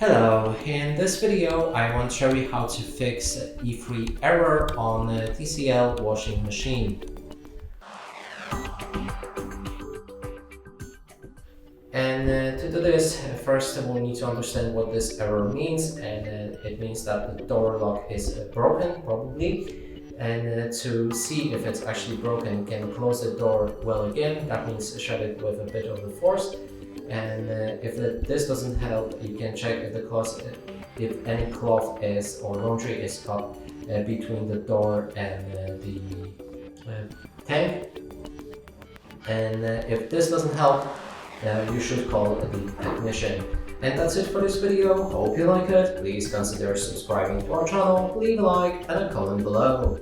Hello, in this video I want to show you how to fix E3 error on a TCL washing machine. And to do this, first we need to understand what this error means, and it means that the door lock is broken, probably. And to see if it's actually broken, you can close the door well again. That means shut it with a bit of the force. And if this doesn't help, you can check if any cloth is or laundry is caught between the door and the tank. And if this doesn't help, you should call the technician. And that's it for this video. Hope you like it. Please consider subscribing to our channel, leave a like and a comment below.